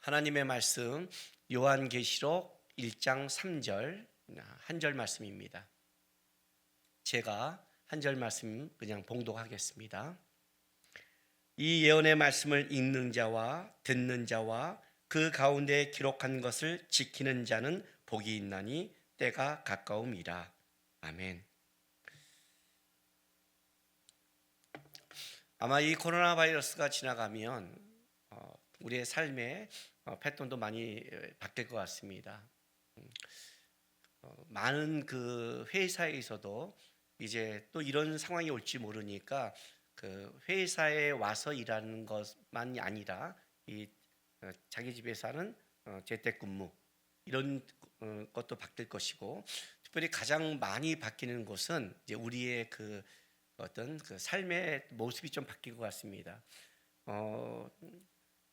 하나님의 말씀 요한계시록 1장 3절 한 절 말씀입니다. 제가 한 절 말씀 그냥 봉독하겠습니다. 이 예언의 말씀을 읽는 자와 듣는 자와 그 가운데 기록한 것을 지키는 자는 복이 있나니 때가 가까움이라. 아멘. 아마 이 코로나 바이러스가 지나가면 우리의 삶에 패턴도 많이 바뀔 것 같습니다. 많은 그 회사에서도 이제 또 이런 상황이 올지 모르니까 그 회사에 와서 일하는 것만이 아니라 이 자기 집에서 하는 재택근무 이런 것도 바뀔 것이고, 특별히 가장 많이 바뀌는 것은 이제 우리의 그 어떤 그 삶의 모습이 좀 바뀔 것 같습니다.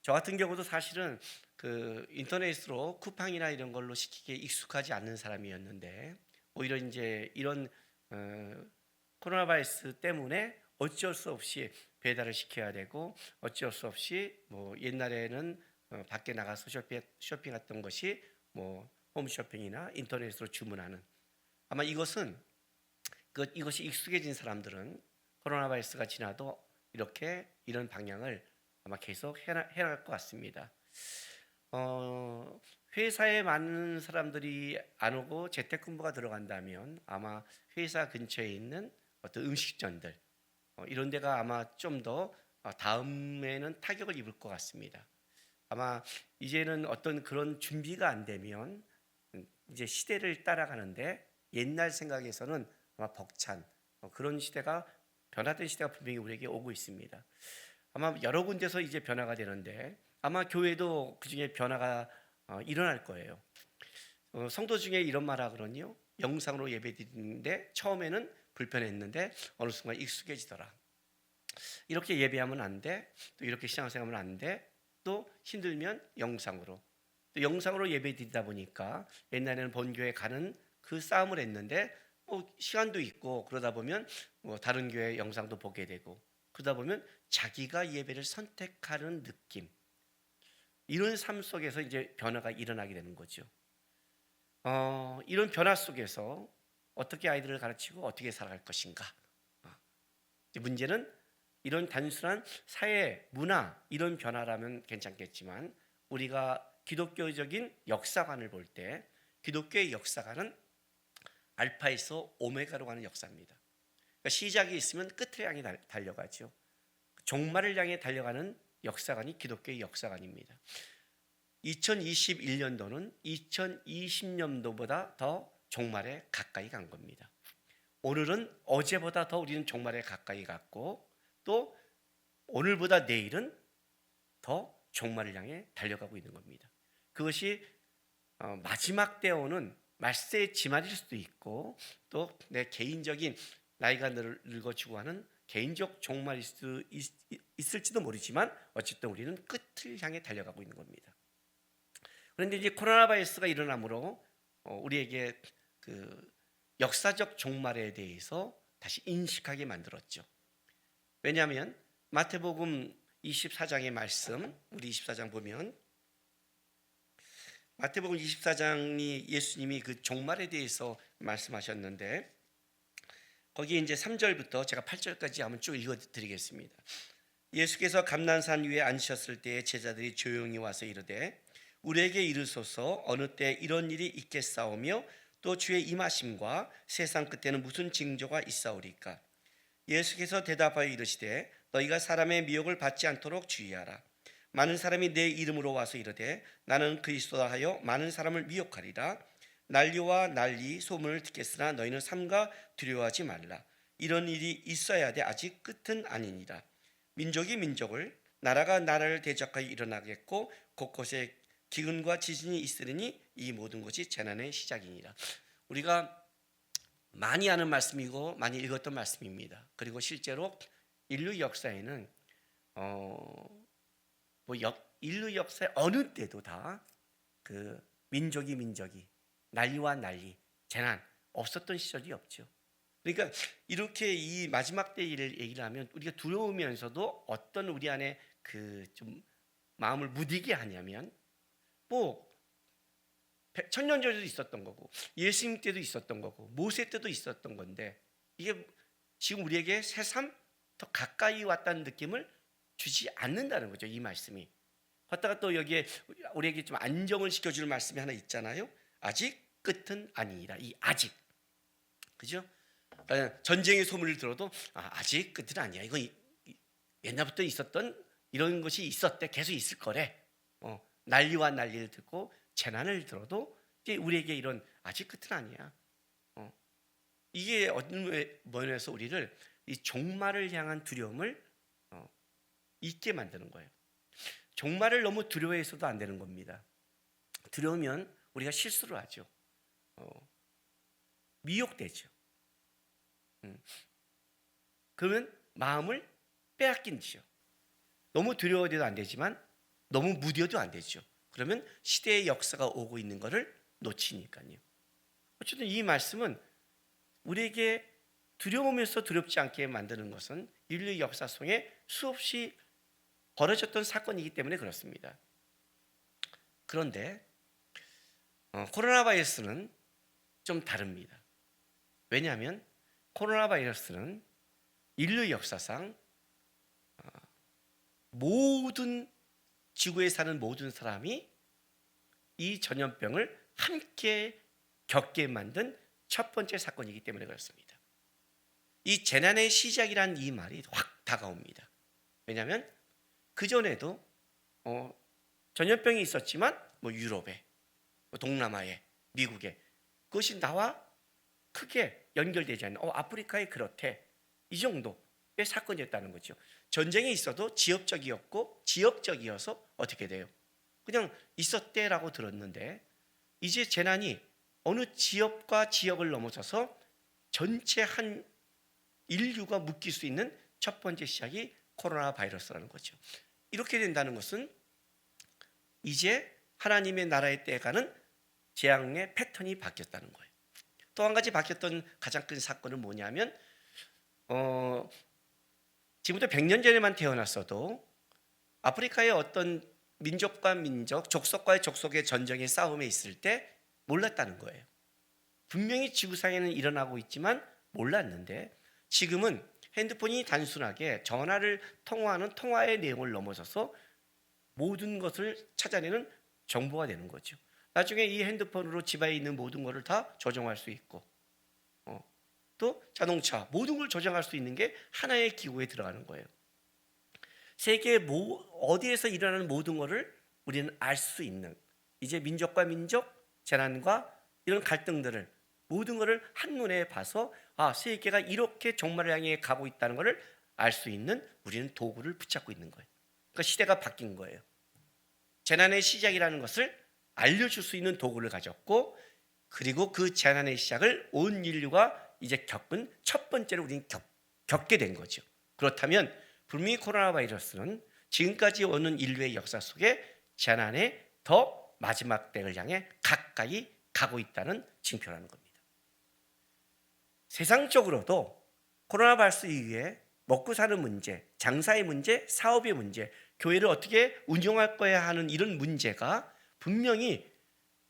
저 같은 경우도 사실은 그 인터넷으로 쿠팡이나 이런 걸로 시키기에 익숙하지 않는 사람이었는데, 오히려 이제 이런 코로나 바이러스 때문에 어쩔 수 없이 배달을 시켜야 되고, 어쩔 수 없이 뭐 옛날에는 밖에 나가서 쇼핑했던 것이 뭐 홈쇼핑이나 인터넷으로 주문하는, 아마 이것이 익숙해진 사람들은 코로나 바이러스가 지나도 이렇게 이런 방향을 아마 계속 해나갈 것 같습니다. 회사에 많은 사람들이 안 오고 재택근무가 들어간다면 아마 회사 근처에 있는 어떤 음식점들 이런 데가 아마 좀 더 다음에는 타격을 입을 것 같습니다. 아마 이제는 어떤 그런 준비가 안 되면 이제 시대를 따라가는데 옛날 생각에서는 아마 벅찬 그런 시대가, 변화된 시대가 분명히 우리에게 오고 있습니다. 아마 여러 군데서 이제 변화가 되는데 아마 교회도 그중에 변화가 일어날 거예요. 성도 중에 이런 말 하거든요. 영상으로 예배드리는데 처음에는 불편했는데 어느 순간 익숙해지더라. 이렇게 예배하면 안 돼. 또 이렇게 신앙생활하면 안 돼. 또 힘들면 영상으로. 또 영상으로 예배드리다 보니까 옛날에는 본교회 가는 그 싸움을 했는데 시간도 있고 그러다 보면 다른 교회 영상도 보게 되고, 그러다 보면 자기가 예배를 선택하는 느낌, 이런 삶 속에서 이제 변화가 일어나게 되는 거죠. 이런 변화 속에서 어떻게 아이들을 가르치고 어떻게 살아갈 것인가. 문제는 이런 단순한 사회, 문화 이런 변화라면 괜찮겠지만, 우리가 기독교적인 역사관을 볼 때 기독교의 역사관은 알파에서 오메가로 가는 역사입니다. 그러니까 시작이 있으면 끝을 향해 달려가죠. 종말을 향해 달려가는 역사관이 기독교의 역사관입니다. 2021년도는 2020년도보다 더 종말에 가까이 간 겁니다. 오늘은 어제보다 더 우리는 종말에 가까이 갔고, 또 오늘보다 내일은 더 종말을 향해 달려가고 있는 겁니다. 그것이 마지막 때 오는 말세의 지말일 수도 있고, 또 내 개인적인 나이가 늙어지고 하는 개인적 종말일 수 있을지도 모르지만 어쨌든 우리는 끝을 향해 달려가고 있는 겁니다. 그런데 이제 코로나 바이러스가 일어나므로 우리에게 그 역사적 종말에 대해서 다시 인식하게 만들었죠. 왜냐하면 마태복음 24장의 말씀, 우리 24장 보면 마태복음 24장이 예수님이 그 종말에 대해서 말씀하셨는데, 거기 이제 3절부터 제가 8절까지 한번 쭉 읽어드리겠습니다. 예수께서 감난산 위에 앉으셨을 때에 제자들이 조용히 와서 이르되 우리에게 이르소서 어느 때 이런 일이 있겠사오며 또 주의 임하심과 세상 끝에는 무슨 징조가 있사오리까? 예수께서 대답하여 이르시되 너희가 사람의 미혹을 받지 않도록 주의하라. 많은 사람이 내 이름으로 와서 이르되 나는 그리스도다 하여 많은 사람을 미혹하리라. 난리와 난리 소문을 듣겠으나 너희는 삼가 두려워하지 말라. 이런 일이 있어야 돼 아직 끝은 아니니라. 민족이 민족을, 나라가 나라를 대적하여 일어나겠고 곳곳에 기근과 지진이 있으리니 이 모든 것이 재난의 시작이니라. 우리가 많이 아는 말씀이고 많이 읽었던 말씀입니다. 그리고 실제로 인류 역사에는 인류 역사의 어느 때도 다 그 민족이 난리와 난리, 재난 없었던 시절이 없죠. 그러니까 이렇게 이 마지막 때 일을 얘기를 하면 우리가 두려우면서도 어떤 우리 안에 그 좀 마음을 무디게 하냐면 뭐 천년 전에도 있었던 거고 예수님 때도 있었던 거고 모세 때도 있었던 건데 이게 지금 우리에게 새삼 더 가까이 왔다는 느낌을 주지 않는다는 거죠. 이 말씀이. 걷다가 또 여기에 우리에게 좀 안정을 시켜주는 말씀이 하나 있잖아요. 아직 끝은 아니니라. 이 아직, 그죠? 전쟁의 소문을 들어도 아직 끝은 아니야. 이거 옛날부터 있었던 이런 것이 있었대. 계속 있을 거래. 난리와 난리를 듣고 재난을 들어도 이제 우리에게 이런 아직 끝은 아니야. 이게 어떤 면에서 우리를 이 종말을 향한 두려움을 잊게 만드는 거예요. 종말을 너무 두려워해서도 안 되는 겁니다. 두려우면 우리가 실수를 하죠. 미혹되죠. 그러면 마음을 빼앗긴지요. 너무 두려워도 안 되지만 너무 무뎌도 안 되죠. 그러면 시대의 역사가 오고 있는 것을 놓치니까요. 어쨌든 이 말씀은 우리에게 두려우면서 두렵지 않게 만드는 것은 인류 역사 속에 수없이 벌어졌던 사건이기 때문에 그렇습니다. 그런데 코로나 바이러스는 좀 다릅니다. 왜냐하면 코로나 바이러스는 인류 역사상 모든 지구에 사는 모든 사람이 이 전염병을 함께 겪게 만든 첫 번째 사건이기 때문에 그렇습니다. 이 재난의 시작이란 이 말이 확 다가옵니다. 왜냐하면 그전에도 전염병이 있었지만 유럽에, 동남아에, 미국에 그것이 나와 크게 연결되지 않는 아프리카에 그렇대. 이 정도의 사건이었다는 거죠. 전쟁이 있어도 지역적이어서 어떻게 돼요? 그냥 있었대라고 들었는데 이제 재난이 어느 지역과 지역을 넘어서서 전체 한 인류가 묶일 수 있는 첫 번째 시작이 코로나 바이러스라는 거죠. 이렇게 된다는 것은 이제 하나님의 나라의 때가는 재앙의 패턴이 바뀌었다는 거예요. 또 한 가지 바뀌었던 가장 큰 사건은 뭐냐면 지금부터 100년 전에만 태어났어도 아프리카의 어떤 민족과 민족, 족속과의 족속의 전쟁의 싸움에 있을 때 몰랐다는 거예요. 분명히 지구상에는 일어나고 있지만 몰랐는데 지금은 핸드폰이 단순하게 전화를 통화하는 통화의 내용을 넘어서서 모든 것을 찾아내는 정보가 되는 거죠. 나중에 이 핸드폰으로 집에 있는 모든 것을 다 조정할 수 있고 또 자동차 모든 걸 조정할 수 있는 게 하나의 기구에 들어가는 거예요. 세계 어디에서 일어나는 모든 것을 우리는 알 수 있는 이제 민족과 민족 재난과 이런 갈등들을 모든 것을 한눈에 봐서 세계가 이렇게 종말을 향해 가고 있다는 것을 알 수 있는 우리는 도구를 붙잡고 있는 거예요. 그러니까 시대가 바뀐 거예요. 재난의 시작이라는 것을 알려줄 수 있는 도구를 가졌고 그리고 그 재난의 시작을 온 인류가 이제 겪은 첫 번째로 우리는 겪게 된 거죠. 그렇다면 분명히 코로나 바이러스는 지금까지 오는 인류의 역사 속에 재난의 더 마지막 때를 향해 가까이 가고 있다는 징표라는 겁니다. 세상적으로도 코로나 바이러스 이후에 먹고 사는 문제, 장사의 문제, 사업의 문제, 교회를 어떻게 운영할 거야 하는 이런 문제가 분명히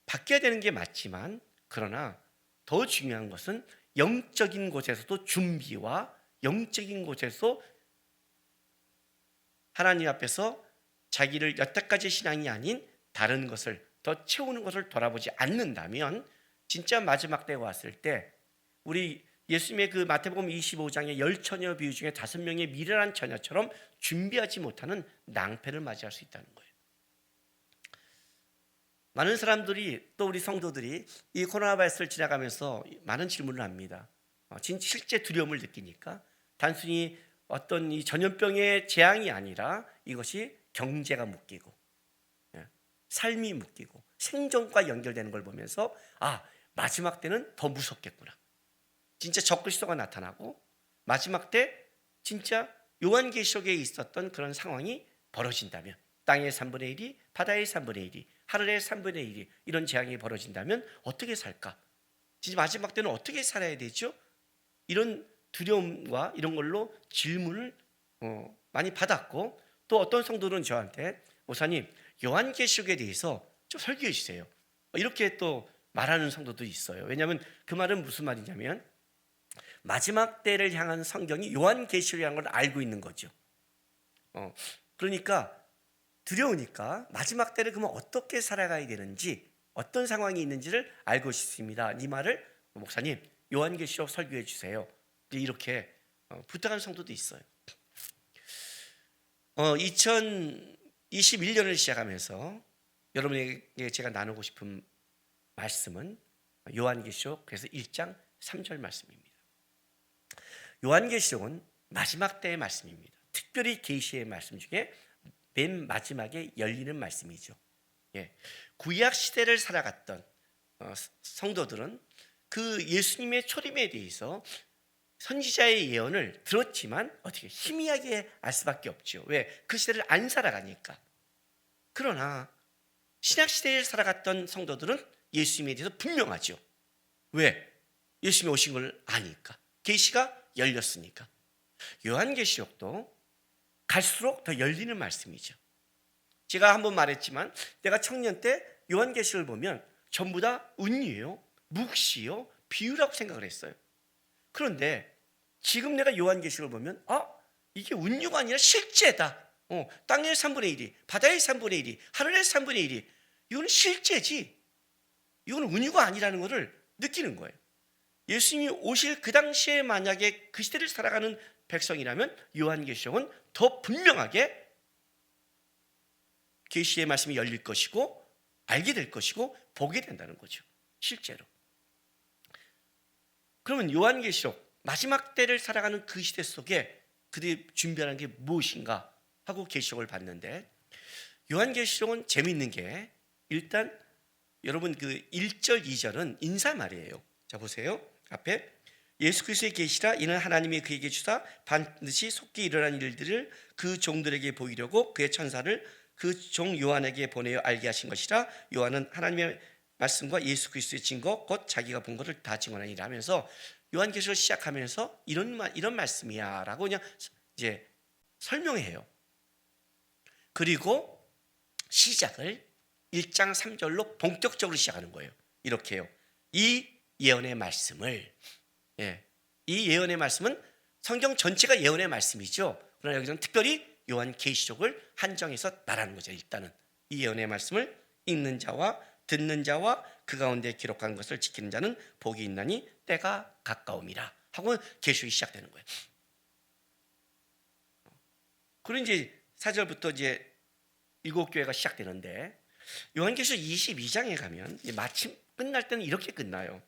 바뀌어야 되는 게 맞지만 그러나 더 중요한 것은 영적인 곳에서도 준비와 영적인 곳에서 하나님 앞에서 자기를 여태까지 신앙이 아닌 다른 것을 더 채우는 것을 돌아보지 않는다면 진짜 마지막 때가 왔을 때 우리 예수님의 그 마태복음 25장의 10처녀 비유 중에 5명의 미련한 처녀처럼 준비하지 못하는 낭패를 맞이할 수 있다는 거예요. 많은 사람들이 또 우리 성도들이 이 코로나 바이러스를 지나가면서 많은 질문을 합니다. 실제 두려움을 느끼니까 단순히 어떤 이 전염병의 재앙이 아니라 이것이 경제가 묶이고 삶이 묶이고 생존과 연결되는 걸 보면서 마지막 때는 더 무섭겠구나. 진짜 적그리스도가 나타나고 마지막 때 진짜 요한계시록에 있었던 그런 상황이 벌어진다면 땅의 3분의 1이 바다의 3분의 1이 하늘의 3분의 1이 이런 재앙이 벌어진다면 어떻게 살까? 진짜 마지막 때는 어떻게 살아야 되죠? 이런 두려움과 이런 걸로 질문을 많이 받았고 또 어떤 성도는 저한테 목사님 요한계시록에 대해서 좀 설교해 주세요. 이렇게 또 말하는 성도도 있어요. 왜냐하면 그 말은 무슨 말이냐면 마지막 때를 향한 성경이 요한계시록이라는 걸 알고 있는 거죠. 그러니까 두려우니까 마지막 때를 그러면 어떻게 살아가야 되는지 어떤 상황이 있는지를 알고 싶습니다. 이 말을 목사님 요한계시록 설교해 주세요. 이렇게 부탁하는 성도도 있어요. 2021년을 시작하면서 여러분에게 제가 나누고 싶은 말씀은 요한계시록 그래서 1장 3절 말씀입니다. 요한계시록은 마지막 때의 말씀입니다. 특별히 계시의 말씀 중에 맨 마지막에 열리는 말씀이죠. 구약 시대를 살아갔던 성도들은 그 예수님의 초림에 대해서 선지자의 예언을 들었지만 어떻게 희미하게 알 수밖에 없죠. 왜? 그 시대를 안 살아가니까. 그러나 신약 시대를 살아갔던 성도들은 예수님에 대해서 분명하죠. 왜? 예수님이 오신 걸 아니까. 계시가 열렸으니까. 요한계시록도 갈수록 더 열리는 말씀이죠. 제가 한번 말했지만 내가 청년 때 요한계시록을 보면 전부 다 운이에요, 묵시요, 비유라고 생각을 했어요. 그런데 지금 내가 요한계시록을 보면 이게 운유가 아니라 실제다. 땅의 3분의 1이, 바다의 3분의 1이, 하늘의 3분의 1이 이거는 실제지. 이거는 운유가 아니라는 것을 느끼는 거예요. 예수님이 오실 그 당시에 만약에 그 시대를 살아가는 백성이라면 요한계시록은 더 분명하게 계시의 말씀이 열릴 것이고 알게 될 것이고 보게 된다는 거죠. 실제로. 그러면 요한계시록 마지막 때를 살아가는 그 시대 속에 그들이 준비하는 게 무엇인가 하고 계시록을 봤는데 요한계시록은 재미있는 게 일단 여러분 그 1절 2절은 인사말이에요. 자 보세요. 앞에 예수 그리스도의 계시라 이는 하나님이 그에게 주사 반드시 속히 일어난 일들을 그 종들에게 보이려고 그의 천사를 그 종 요한에게 보내어 알게 하신 것이라. 요한은 하나님의 말씀과 예수 그리스도의 증거 곧 자기가 본 것을 다 증언하니라 하면서 요한계시록을 시작하면서 이런 말씀이야라고 그냥 이제 설명해요. 그리고 시작을 1장 3절로 본격적으로 시작하는 거예요. 이렇게요. 이 예언의 말씀을 이 예언의 말씀은 성경 전체가 예언의 말씀이죠. 그러나 여기서는 특별히 요한계시록을 한정해서 말하는 거죠. 일단은 이 예언의 말씀을 읽는 자와 듣는 자와 그 가운데 기록한 것을 지키는 자는 복이 있나니 때가 가까움이라 하고 계시록이 시작되는 거예요. 그리고 이제 4절부터 이제 7교회가 시작되는데 요한계시록 22장에 가면 마침 끝날 때는 이렇게 끝나요.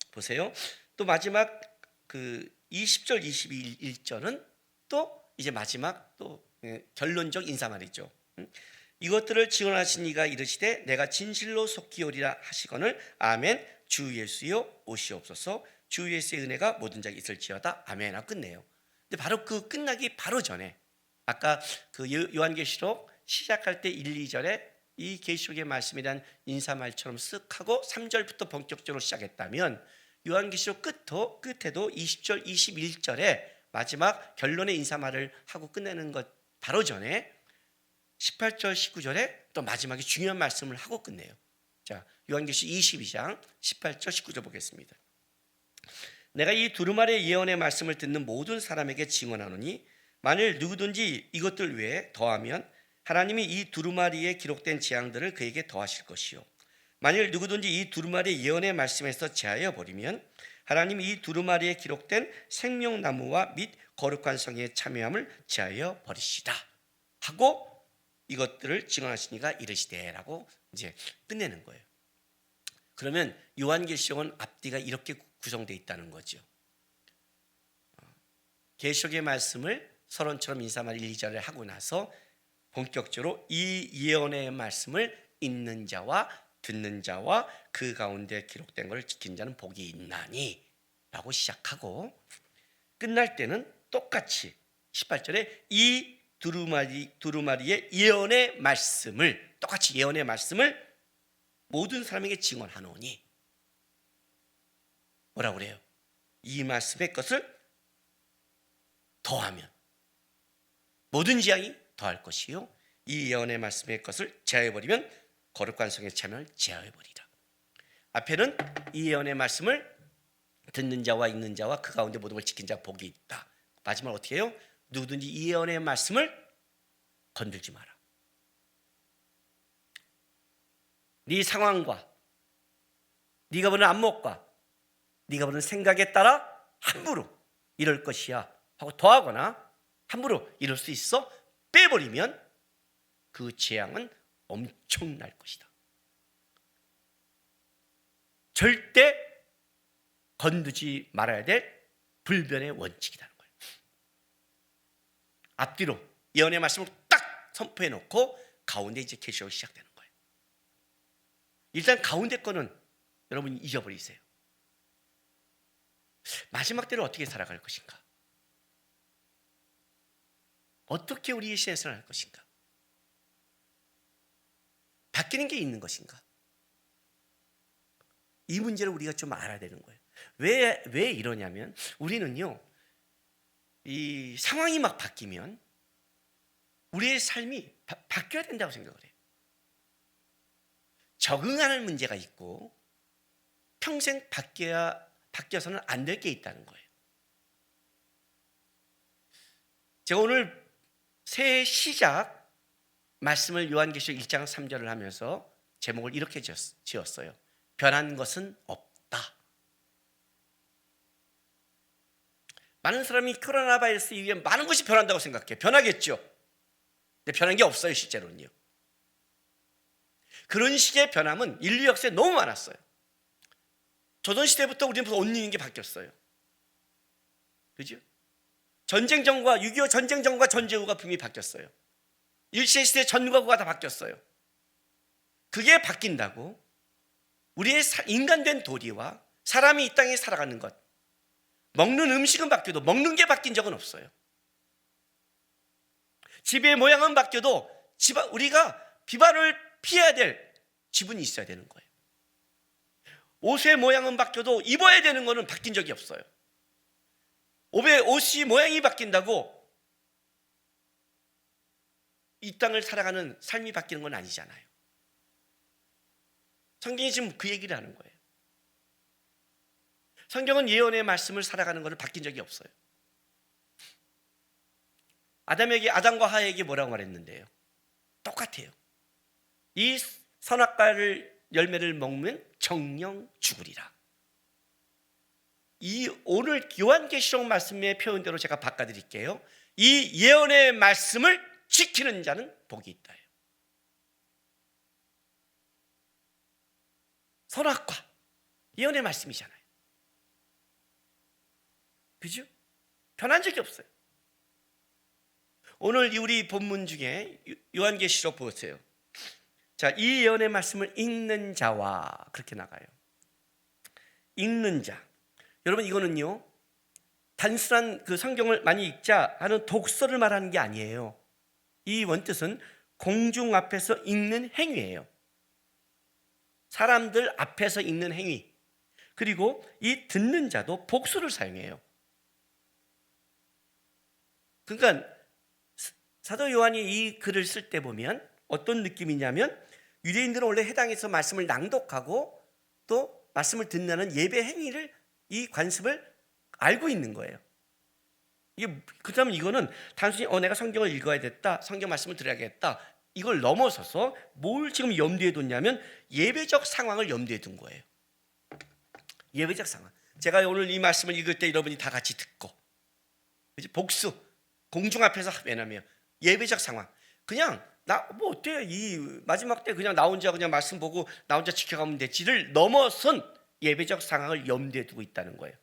보세요. 또 마지막 그 20절 21절은 또 이제 마지막 또 결론적 인사말이죠. 이것들을 증언하신 이가 이르시되 내가 진실로 속히 오리라 하시거늘 아멘. 주 예수여 오시옵소서. 주 예수의 은혜가 모든 자에게 있을지어다. 아멘 하고 끝내요. 근데 바로 그 끝나기 바로 전에 아까 그 요한계시록 시작할 때 1, 2절에 이 계시록의 말씀에 대한 인사말처럼 쓱 하고 3절부터 본격적으로 시작했다면 요한계시록 끝에도 20절 21절에 마지막 결론의 인사말을 하고 끝내는 것 바로 전에 18절 19절에 또 마지막에 중요한 말씀을 하고 끝내요. 자, 요한계시록 22장 18절 19절 보겠습니다. 내가 이 두루마리의 예언의 말씀을 듣는 모든 사람에게 증언하노니 만일 누구든지 이것들 외에 더하면 하나님이 이 두루마리에 기록된 재앙들을 그에게 더하실 것이요 만일 누구든지 이 두루마리의 예언의 말씀에서 제하여 버리면 하나님이 이 두루마리에 기록된 생명나무와 및 거룩한 성에 참여함을 제하여 버리시다 하고 이것들을 증언하시니가 이르시되라고 이제 끝내는 거예요. 그러면 요한계시록은 앞뒤가 이렇게 구성되어 있다는 거죠. 계시록의 말씀을 서론처럼 인사말 1, 2절을 하고 나서 본격적으로 이 예언의 말씀을 읽는 자와 듣는 자와 그 가운데 기록된 것을 지킨 자는 복이 있나니 라고 시작하고 끝날 때는 똑같이 18절에 이 두루마리의 예언의 말씀을 똑같이 예언의 말씀을 모든 사람에게 증언하노니 뭐라고 그래요? 이 말씀의 것을 더하면 모든 재앙이 더할 것이요 이 예언의 말씀의 것을 제하여버리면 거룩한 성의 참여를 제어해버리라. 앞에는 이 예언의 말씀을 듣는 자와 읽는 자와 그 가운데 모든 걸 지킨 자 복이 있다. 마지막으로 어떻게 해요? 누구든지 이 예언의 말씀을 건들지 마라. 네 상황과 네가 보는 안목과 네가 보는 생각에 따라 함부로 이럴 것이야 하고 더하거나 함부로 이럴 수 있어 빼버리면 그 재앙은 엄청날 것이다. 절대 건드지 말아야 될 불변의 원칙이라는 거예요. 앞뒤로 예언의 말씀을 딱 선포해 놓고 가운데 이제 계시록이 시작되는 거예요. 일단 가운데 거는 여러분이 잊어버리세요. 마지막 때를 어떻게 살아갈 것인가? 어떻게 우리의 시대에 살아갈 것인가? 바뀌는 게 있는 것인가? 이 문제를 우리가 좀 알아야 되는 거예요. 왜 이러냐면 우리는요, 이 상황이 막 바뀌면 우리의 삶이 바뀌어야 된다고 생각을 해요. 적응하는 문제가 있고 평생 바뀌어서는 안 될 게 있다는 거예요. 제가 오늘 새해 시작 말씀을 요한계시록 1장 3절을 하면서 제목을 이렇게 지었어요. 변한 것은 없다. 많은 사람이 코로나 바이러스 이후에 많은 것이 변한다고 생각해요. 변하겠죠. 근데 변한 게 없어요, 실제로는요. 그런 식의 변함은 인류 역사에 너무 많았어요. 조선시대부터 우리는 옷 입는 게 바뀌었어요. 그죠? 전쟁 전과 6.25 전쟁 전과 전제후가 분명히 바뀌었어요. 일제시대 전과 후가 다 바뀌었어요. 그게 바뀐다고 우리의 인간된 도리와 사람이 이 땅에 살아가는 것, 먹는 음식은 바뀌어도 먹는 게 바뀐 적은 없어요. 집의 모양은 바뀌어도 우리가 비바를 피해야 될 지분이 있어야 되는 거예요. 옷의 모양은 바뀌어도 입어야 되는 거는 바뀐 적이 없어요. 옷이 모양이 바뀐다고 이 땅을 살아가는 삶이 바뀌는 건 아니잖아요. 성경이 지금 그 얘기를 하는 거예요. 성경은 예언의 말씀을 살아가는 것을 바뀐 적이 없어요. 아담과 하에게 뭐라고 말했는데요? 똑같아요. 이 선악과를 열매를 먹으면 정령 죽으리라. 이 오늘 요한계시록 말씀의 표현대로 제가 바꿔드릴게요. 이 예언의 말씀을 지키는 자는 복이 있다. 선악과 예언의 말씀이잖아요. 그죠? 변한 적이 없어요. 오늘 우리 본문 중에 요한계시록 보세요. 자, 이 예언의 말씀을 읽는 자와 그렇게 나가요. 읽는 자. 여러분 이거는요, 단순한 그 성경을 많이 읽자 하는 독서를 말하는 게 아니에요. 이 원뜻은 공중 앞에서 읽는 행위예요. 사람들 앞에서 읽는 행위. 그리고 이 듣는 자도 복수를 사용해요. 그러니까 사도 요한이 이 글을 쓸 때 보면 어떤 느낌이냐면 유대인들은 원래 해당에서 말씀을 낭독하고 또 말씀을 듣는 예배 행위를 이 관습을 알고 있는 거예요. 이게 그렇다면 이거는 단순히 내가 성경을 읽어야 됐다, 성경 말씀을 들어야겠다, 이걸 넘어서서 뭘 지금 염두에 뒀냐면 예배적 상황을 염두에 둔 거예요. 예배적 상황. 제가 오늘 이 말씀을 읽을 때 여러분이 다 같이 듣고 복수 공중 앞에서 왜냐면 예배적 상황. 그냥 나 뭐 어때? 이 마지막 때 그냥 나 혼자 그냥 말씀 보고 나 혼자 지켜가면 되지를 넘어선 예배적 상황을 염두에 두고 있다는 거예요.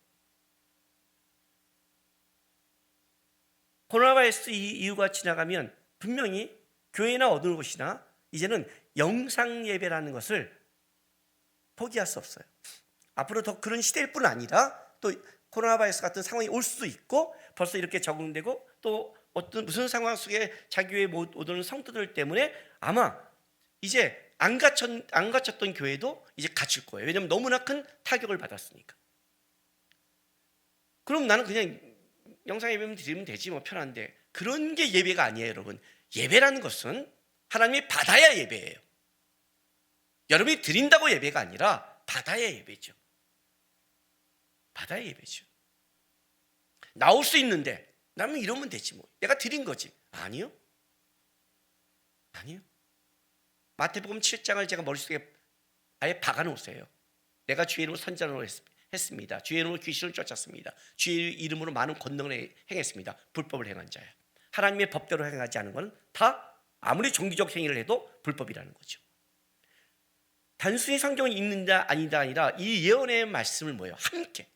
코로나 바이러스 이유가 지나가면 분명히 교회나 어느 곳이나 이제는 영상 예배라는 것을 포기할 수 없어요. 앞으로 더 그런 시대일 뿐 아니라 또 코로나 바이러스 같은 상황이 올 수도 있고 벌써 이렇게 적응되고 또 어떤 무슨 상황 속에 자기 교회에 못 오는 성도들 때문에 아마 이제 안 갇혔던 교회도 이제 갇힐 거예요. 왜냐하면 너무나 큰 타격을 받았으니까. 그럼 나는 그냥 영상 예배만 드리면 되지 뭐 편한데, 그런 게 예배가 아니에요, 여러분. 예배라는 것은 하나님이 받아야 예배예요. 여러분이 드린다고 예배가 아니라 받아야 예배죠. 받아야 예배죠. 나올 수 있는데 나는 이러면 되지 뭐. 내가 드린 거지. 아니요. 아니요. 마태복음 7장을 제가 머릿속에 아예 박아놓으세요. 내가 주의 이름으로 선전을 했습니다. 주의 이름으로 귀신을 쫓았습니다. 주의 이름으로 많은 권능을 행했습니다. 불법을 행한 자야. 하나님의 법대로 행하지 않은 것은 다 아무리 종교적 행위를 해도 불법이라는 거죠. 단순히 성경을 읽는다 아니다 아니라 이 예언의 말씀을 뭐예요? 함께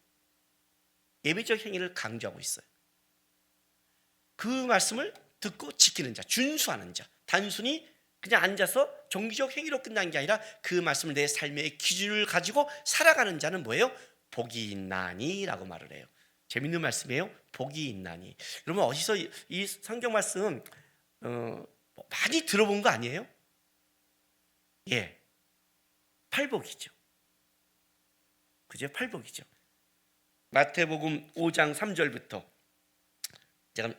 예배적 행위를 강조하고 있어요. 그 말씀을 듣고 지키는 자, 준수하는 자, 단순히 그냥 앉아서 종교적 행위로 끝난 게 아니라 그 말씀을 내 삶의 기준을 가지고 살아가는 자는 뭐예요? 복이 있나니라고 말을 해요. 재밌는 말씀이에요. 복이 있나니. 여러분 어디서 이 성경 말씀 많이 들어본 거 아니에요? 예, 팔복이죠. 그죠? 팔복이죠. 마태복음 5장 3절부터 제가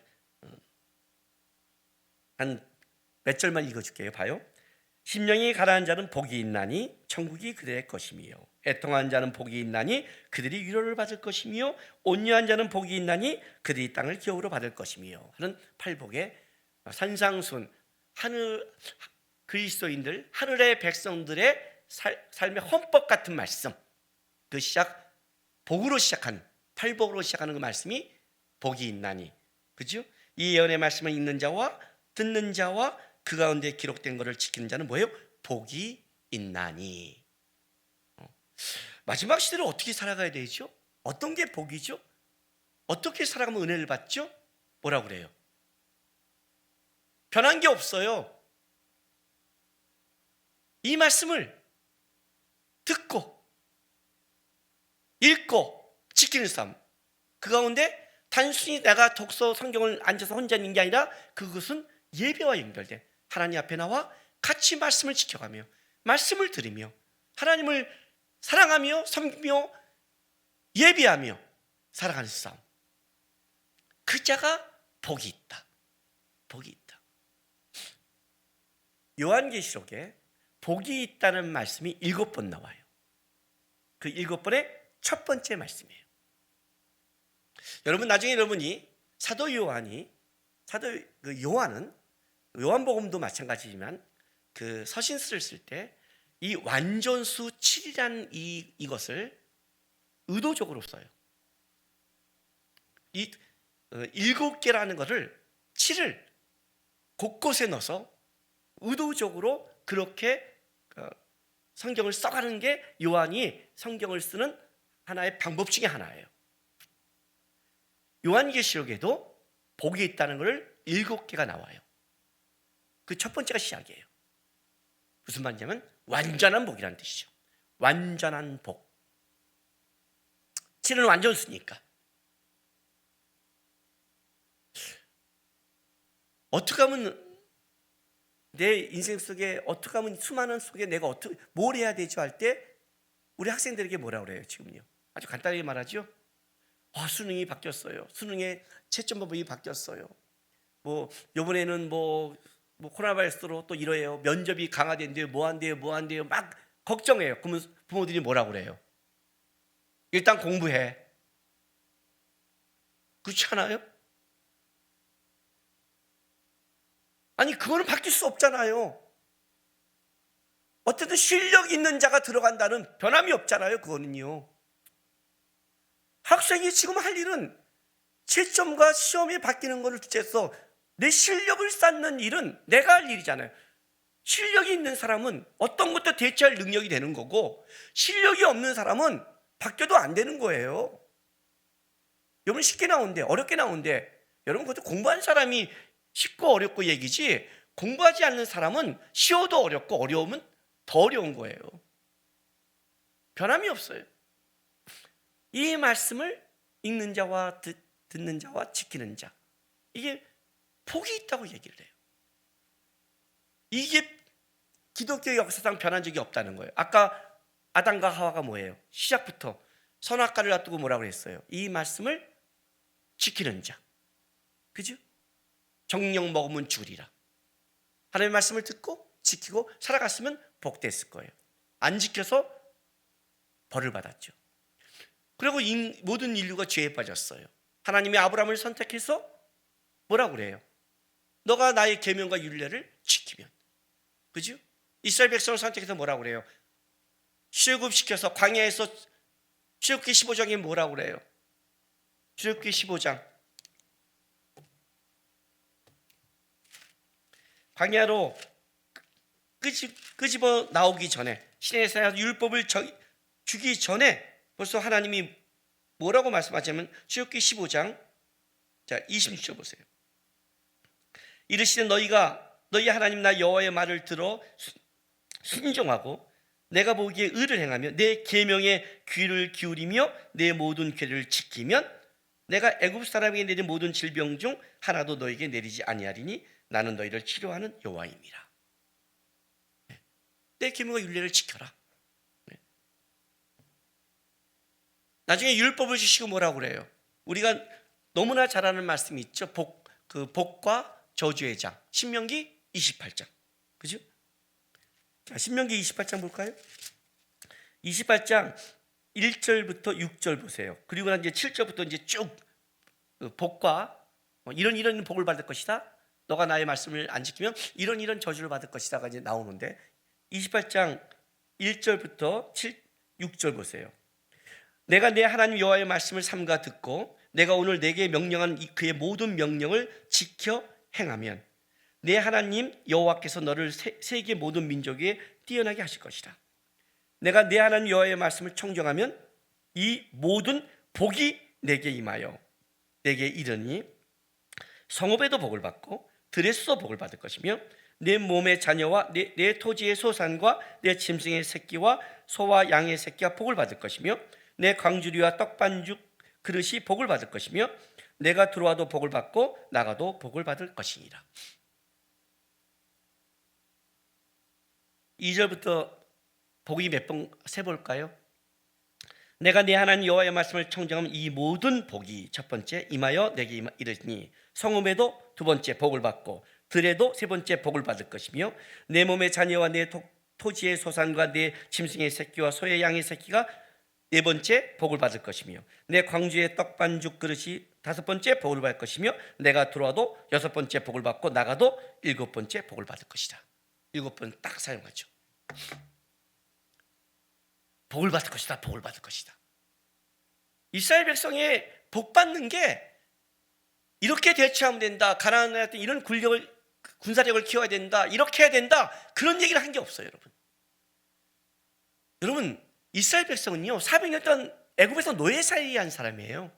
한 몇 절만 읽어줄게요. 봐요. 심령이 가라앉은 자는 복이 있나니 천국이 그들의 것이며, 애통한 자는 복이 있나니 그들이 위로를 받을 것이며, 온유한 자는 복이 있나니 그들이 땅을 기업으로 받을 것이며 하는 팔복의 산상순, 하늘 그리스도인들, 하늘의 백성들의 삶의 헌법 같은 말씀, 그 시작 복으로 시작한 팔복으로 시작하는 그 말씀이 복이 있나니, 그죠? 이 예언의 말씀을 읽는 자와 듣는 자와 그 가운데 기록된 것을 지키는 자는 뭐예요? 복이 있나니. 마지막 시대를 어떻게 살아가야 되죠? 어떤 게 복이죠? 어떻게 살아가면 은혜를 받죠? 뭐라고 그래요? 변한 게 없어요. 이 말씀을 듣고 읽고 지키는 삶, 그 가운데 단순히 내가 독서 성경을 앉아서 혼자 있는 게 아니라 그것은 예배와 연결된 하나님 앞에 나와 같이 말씀을 지켜가며 말씀을 들으며 하나님을 사랑하며 섬기며 예배하며 살아가는 싸움, 그 자가 복이 있다. 복이 있다. 요한계시록에 복이 있다는 말씀이 7번 나와요. 그 7번의 첫 번째 말씀이에요. 여러분 나중에 여러분이 사도 요한은 요한복음도 마찬가지지만 그 서신서를 쓸 때 이 완전수 7이라는 이것을 의도적으로 써요. 이 7개라는 것을 7을 곳곳에 넣어서 의도적으로 그렇게 성경을 써가는 게 요한이 성경을 쓰는 하나의 방법 중에 하나예요. 요한계시록에도 복이 있다는 것을 7개가 나와요. 그 첫 번째가 시작이에요. 무슨 말이냐면 완전한 복이라는 뜻이죠. 완전한 복. 7은 완전수니까. 어떻게 하면 내 인생 속에, 어떻게 하면 수많은 속에 내가 어떻게 뭘 해야 되죠 할 때 우리 학생들에게 뭐라고 그래요? 지금요 아주 간단하게 말하죠. 수능이 바뀌었어요. 수능의 채점 방법이 바뀌었어요. 뭐 이번에는 뭐 코로나 바이러스로 또 이래요. 면접이 강화된대요. 뭐 한대요. 막 걱정해요. 그러면 부모들이 뭐라고 그래요? 일단 공부해. 그렇지 않아요? 아니 그거는 바뀔 수 없잖아요. 어쨌든 실력 있는 자가 들어간다는 변함이 없잖아요. 그거는요. 학생이 지금 할 일은 채점과 시험이 바뀌는 것을 주체해서 내 실력을 쌓는 일은 내가 할 일이잖아요. 실력이 있는 사람은 어떤 것도 대처할 능력이 되는 거고, 실력이 없는 사람은 바뀌어도 안 되는 거예요. 여러분 쉽게 나오는데 어렵게 나오는데, 여러분 그것도 공부한 사람이 쉽고 어렵고 얘기지, 공부하지 않는 사람은 쉬워도 어렵고 어려우면 더 어려운 거예요. 변함이 없어요. 이 말씀을 읽는 자와 듣는 자와 지키는 자, 이게 복이 있다고 얘기를 해요. 이게 기독교 역사상 변한 적이 없다는 거예요. 아까 아담과 하와가 뭐예요? 시작부터 선악과를 놔두고 뭐라고 했어요? 이 말씀을 지키는 자, 그죠? 정령 먹으면 죽으리라. 하나님의 말씀을 듣고 지키고 살아갔으면 복됐을 거예요. 안 지켜서 벌을 받았죠. 그리고 모든 인류가 죄에 빠졌어요. 하나님이 아브라함을 선택해서 뭐라고 그래요? 너가 나의 계명과 율례를 지키면, 그죠? 이스라엘 백성을 선택해서 뭐라고 그래요? 출애굽시켜서 광야에서 출애굽기 15장에 뭐라고 그래요? 출애굽기 15장 광야로 끄집어 나오기 전에, 시내에서 율법을 주기 전에 벌써 하나님이 뭐라고 말씀하시냐면 출애굽기 15장 자 26절 보세요. 이르시되 너희 하나님 나 여호와의 말을 들어 순종하고 내가 보기에 의를 행하며 내 계명에 귀를 기울이며 내 모든 계를 지키면 내가 애굽 사람에게 내린 모든 질병 중 하나도 너에게 내리지 아니하리니 나는 너희를 치료하는 여호와임이라. 내 계명과 율례를 지켜라. 나중에 율법을 주시고 뭐라고 그래요? 우리가 너무나 잘 아는 말씀이 있죠. 복과 저주의 장. 신명기 28장. 그죠? 자, 신명기 28장 볼까요? 28장 1절부터 6절 보세요. 그리고 이제 7절부터 이제 쭉 복과 이런 복을 받을 것이다. 너가 나의 말씀을 안 지키면 이런 저주를 받을 것이다가 이제 나오는데 28장 1절부터 6절 보세요. 내가 내 하나님 여호와의 말씀을 삼가 듣고 내가 오늘 내게 명령한 그의 모든 명령을 지켜 행하면 내 하나님 여호와께서 너를 세계 모든 민족에 뛰어나게 하실 것이다. 내가 내 하나님 여호와의 말씀을 청정하면 이 모든 복이 내게 임하여 내게 이르니 성읍에도 복을 받고 들에서도 복을 받을 것이며 내 몸의 자녀와 내 토지의 소산과 내 짐승의 새끼와 소와 양의 새끼가 복을 받을 것이며 내 광주리와 떡반죽 그릇이 복을 받을 것이며 내가 들어와도 복을 받고 나가도 복을 받을 것이니라. 2절부터 복이 몇 번 세볼까요? 내가 내 하나님 여호와의 말씀을 청정하면 이 모든 복이 첫 번째 임하여 내게 이르니 성읍에도 두 번째 복을 받고 들에도 세 번째 복을 받을 것이며 내 몸의 자녀와 내 토지의 소산과 내 짐승의 새끼와 소의 양의 새끼가 네 번째 복을 받을 것이며 내 광주의 떡반죽 그릇이 다섯 번째 복을 받을 것이며 내가 들어와도 여섯 번째 복을 받고 나가도 일곱 번째 복을 받을 것이다. 일곱 번 딱 사용하죠. 복을 받을 것이다. 복을 받을 것이다. 이스라엘 백성이 복 받는 게 이렇게 대처하면 된다. 가나안에 이런 군사력을 키워야 된다. 이렇게 해야 된다. 그런 얘기를 한 게 없어요, 여러분. 여러분, 이스라엘 백성은요 400년 동안 애굽에서 노예살이한 사람이에요.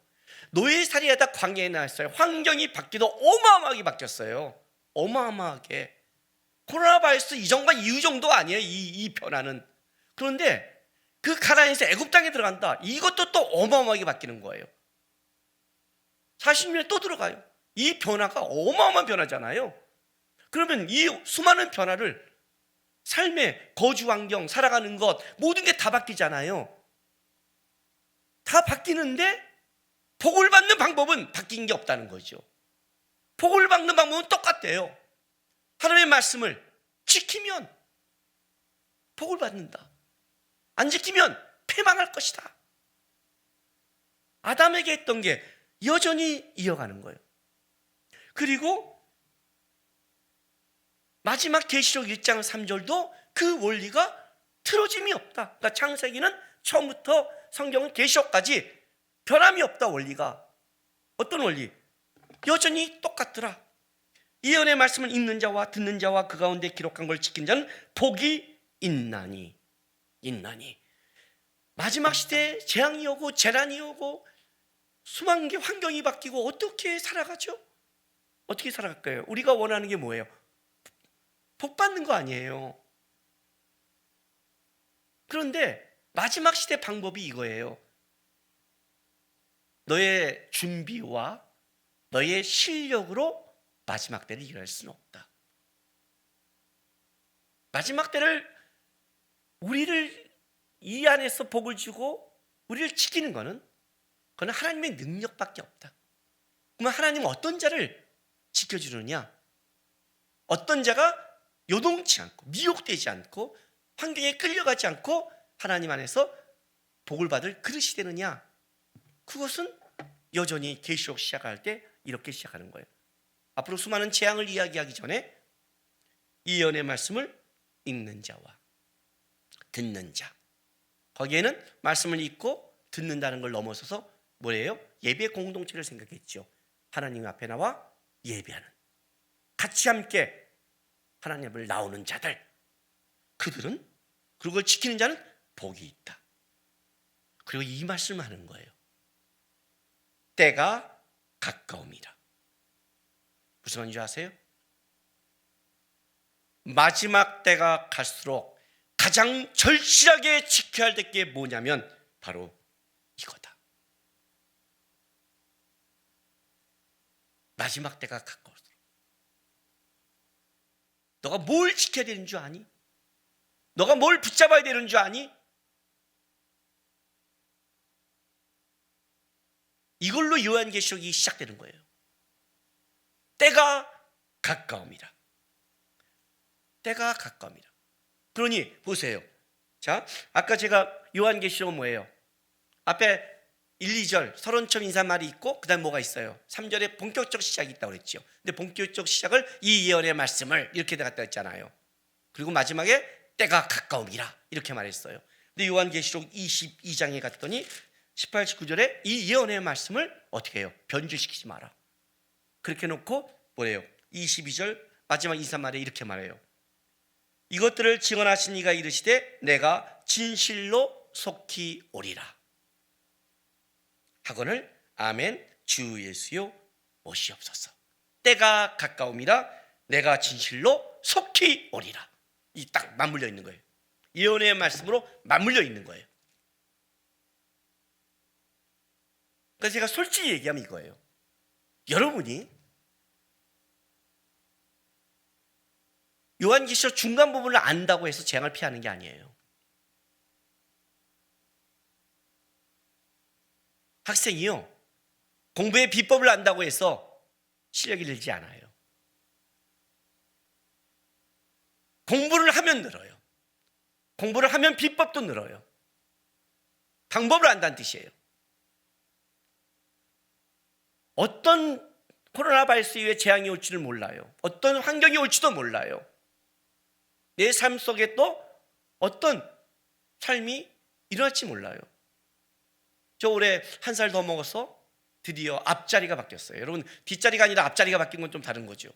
노예살이하다 광야에 나왔어요. 환경이 바뀌도 어마어마하게 바뀌었어요. 어마어마하게. 코로나 바이러스 이전과 이후 정도 아니에요, 이 변화는. 그런데 그 가나안에서 애굽 땅에 들어간다. 이것도 또 어마어마하게 바뀌는 거예요. 40년에 또 들어가요. 이 변화가 어마어마한 변화잖아요. 그러면 이 수많은 변화를 삶의 거주 환경, 살아가는 것 모든 게 다 바뀌잖아요. 다 바뀌는데 복을 받는 방법은 바뀐 게 없다는 거죠. 복을 받는 방법은 똑같대요. 하나님의 말씀을 지키면 복을 받는다. 안 지키면 패망할 것이다. 아담에게 했던 게 여전히 이어가는 거예요. 그리고 마지막 계시록 1장 3절도 그 원리가 틀어짐이 없다. 그러니까 창세기는 처음부터 성경은 계시록까지 변함이 없다. 원리가 어떤 원리? 여전히 똑같더라. 예언의 말씀을 읽는 자와 듣는 자와 그 가운데 기록한 걸 지킨 자는 복이 있나니. 마지막 시대에 재앙이 오고 재난이 오고 수만 개 환경이 바뀌고 어떻게 살아가죠? 어떻게 살아갈까요? 우리가 원하는 게 뭐예요? 복 받는 거 아니에요. 그런데 마지막 시대 방법이 이거예요. 너의 준비와 너의 실력으로 마지막 때를 이겨낼 수는 없다. 마지막 때를 우리를 이 안에서 복을 주고 우리를 지키는 거는 그건 하나님의 능력밖에 없다. 그러면 하나님은 어떤 자를 지켜주느냐? 어떤 자가 요동치 않고 미혹되지 않고 환경에 끌려가지 않고 하나님 안에서 복을 받을 그릇이 되느냐? 그것은 여전히 계시록 시작할 때 이렇게 시작하는 거예요. 앞으로 수많은 재앙을 이야기하기 전에 이 예언의 말씀을 읽는 자와 듣는 자, 거기에는 말씀을 읽고 듣는다는 걸 넘어서서 뭐예요? 예배 공동체를 생각했죠. 하나님 앞에 나와 예배하는, 같이 함께 하나님 앞을 나오는 자들, 그들은, 그걸 지키는 자는 복이 있다. 그리고 이 말씀을 하는 거예요. 때가 가까움이라. 무슨 말인지 아세요? 마지막 때가 갈수록 가장 절실하게 지켜야 될 게 뭐냐면 바로 이거다. 마지막 때가 가까울수록 너가 뭘 지켜야 되는 줄 아니? 너가 뭘 붙잡아야 되는 줄 아니? 이걸로 요한계시록이 시작되는 거예요. 때가 가까움이라. 때가 가까움이라. 그러니 보세요. 자, 아까 제가 요한계시록은 뭐예요? 앞에 1, 2절 서론 처음 인사말이 있고 그 다음 뭐가 있어요? 3절에 본격적 시작이 있다고 그랬죠. 근데 본격적 시작을 이 예언의 말씀을 이렇게 갖다 했잖아요. 그리고 마지막에 때가 가까움이라 이렇게 말했어요. 근데 요한계시록 22장에 갔더니 18, 19절에 이 예언의 말씀을 어떻게 해요? 변질시키지 마라. 그렇게 놓고 뭐래요? 22절 마지막 인사말에 이렇게 말해요. 이것들을 증언하신 이가 이르시되 내가 진실로 속히 오리라 하거늘 아멘 주 예수여 오시옵소서. 때가 가까움이라 내가 진실로 속히 오리라. 이 딱 맞물려 있는 거예요. 예언의 말씀으로 맞물려 있는 거예요. 그래서 제가 솔직히 얘기하면 이거예요. 여러분이 요한계시록 중간 부분을 안다고 해서 재앙을 피하는 게 아니에요. 학생이요, 공부의 비법을 안다고 해서 실력이 늘지 않아요. 공부를 하면 늘어요. 공부를 하면 비법도 늘어요. 방법을 안다는 뜻이에요. 어떤 코로나 바이러스 이후에 재앙이 올지를 몰라요. 어떤 환경이 올지도 몰라요. 내 삶 속에 또 어떤 삶이 일어날지 몰라요. 저 올해 1살 더 먹어서 드디어 앞자리가 바뀌었어요. 여러분, 뒷자리가 아니라 앞자리가 바뀐 건 좀 다른 거죠.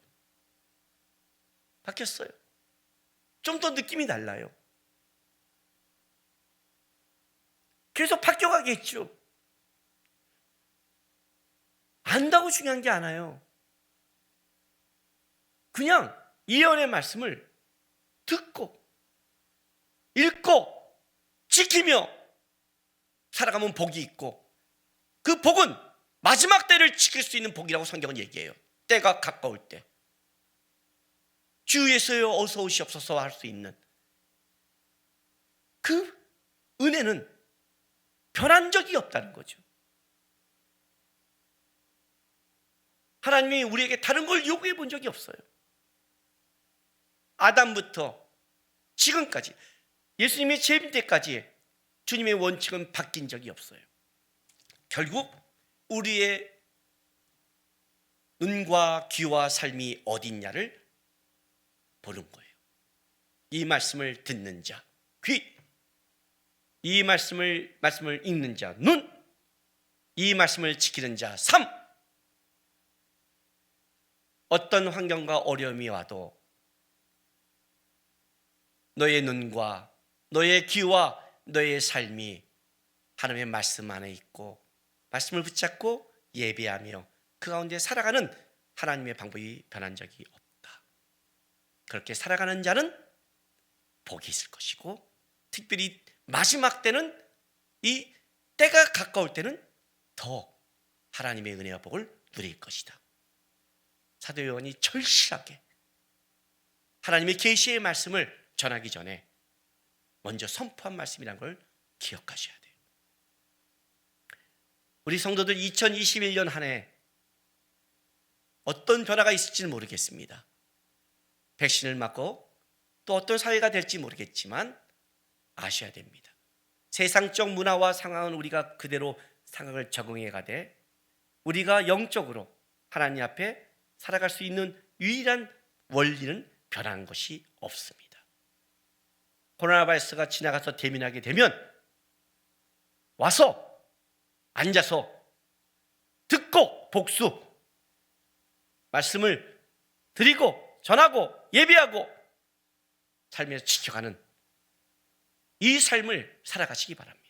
바뀌었어요. 좀 더 느낌이 달라요. 계속 바뀌어가겠죠. 안다고 중요한 게 아니에요. 그냥 예언의 말씀을 듣고 읽고 지키며 살아가면 복이 있고, 그 복은 마지막 때를 지킬 수 있는 복이라고 성경은 얘기해요. 때가 가까울 때 주 예수여 어서 오시옵소서 할 수 있는 그 은혜는 변한 적이 없다는 거죠. 하나님이 우리에게 다른 걸 요구해 본 적이 없어요. 아담부터 지금까지 예수님의 재림 때까지 주님의 원칙은 바뀐 적이 없어요. 결국 우리의 눈과 귀와 삶이 어딨냐를 보는 거예요. 이 말씀을 듣는 자 귀, 이 말씀을 읽는 자 눈, 이 말씀을 지키는 자 삶. 어떤 환경과 어려움이 와도 너의 눈과 너의 귀와 너의 삶이 하나님의 말씀 안에 있고 말씀을 붙잡고 예배하며 그 가운데 살아가는 하나님의 방법이 변한 적이 없다. 그렇게 살아가는 자는 복이 있을 것이고, 특별히 마지막 때는, 이 때가 가까울 때는 더 하나님의 은혜와 복을 누릴 것이다. 사도 요한이 절실하게 하나님의 계시의 말씀을 전하기 전에 먼저 선포한 말씀이라는 걸 기억하셔야 돼요. 우리 성도들 2021년 한 해 어떤 변화가 있을지는 모르겠습니다. 백신을 맞고 또 어떤 사회가 될지 모르겠지만 아셔야 됩니다. 세상적 문화와 상황은 우리가 그대로 상황을 적응해 가되 우리가 영적으로 하나님 앞에 살아갈 수 있는 유일한 원리는 변하는 것이 없습니다. 코로나 바이러스가 지나가서 대면하게 되면 와서 앉아서 듣고 복수 말씀을 드리고 전하고 예배하고 삶에서 지켜가는 이 삶을 살아가시기 바랍니다.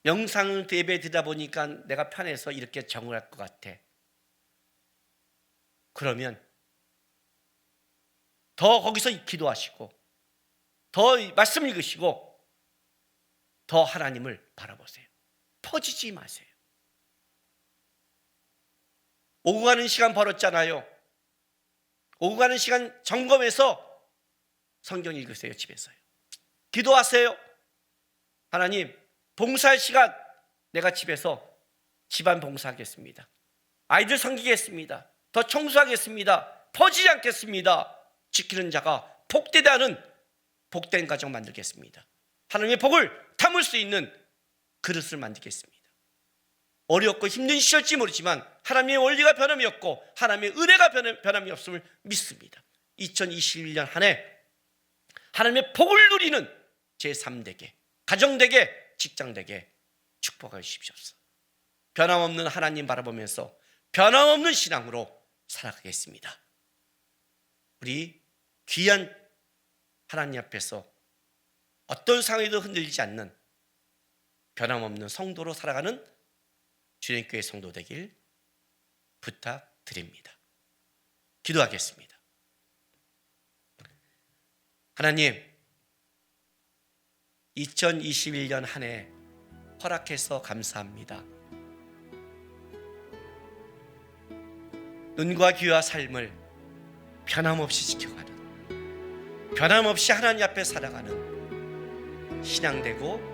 영상 예배 드리다 보니까 내가 편해서 이렇게 정을 할 것 같아. 그러면 더 거기서 기도하시고 더 말씀 읽으시고 더 하나님을 바라보세요. 퍼지지 마세요. 오고 가는 시간 벌었잖아요. 오고 가는 시간 점검해서 성경 읽으세요. 집에서요. 기도하세요. 하나님, 봉사할 시간 내가 집에서 집안 봉사하겠습니다. 아이들 섬기겠습니다. 더 청소하겠습니다. 퍼지지 않겠습니다. 지키는 자가 복되다는 복된 가정 만들겠습니다. 하나님의 복을 담을 수 있는 그릇을 만들겠습니다. 어렵고 힘든 시절일지 모르지만 하나님의 원리가 변함이 없고 하나님의 은혜가 변함이 없음을 믿습니다. 2021년 한 해 하나님의 복을 누리는 제3대계, 가정대계, 직장대계 축복하여 주십시옵소서. 변함없는 하나님 바라보면서 변함없는 신앙으로 살아가겠습니다. 우리 귀한 하나님 앞에서 어떤 상황에도 흔들리지 않는 변함없는 성도로 살아가는 주님교회 성도 되길 부탁드립니다. 기도하겠습니다. 하나님, 2021년 한 해 허락해서 감사합니다. 눈과 귀와 삶을 변함없이 지켜가는, 변함없이 하나님 앞에 살아가는 신앙되고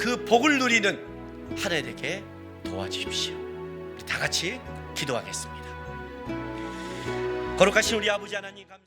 그 복을 누리는 한 해 되게 도와주십시오. 우리 다 같이 기도하겠습니다. 거룩하신 우리 아버지 하나님 감사합니다.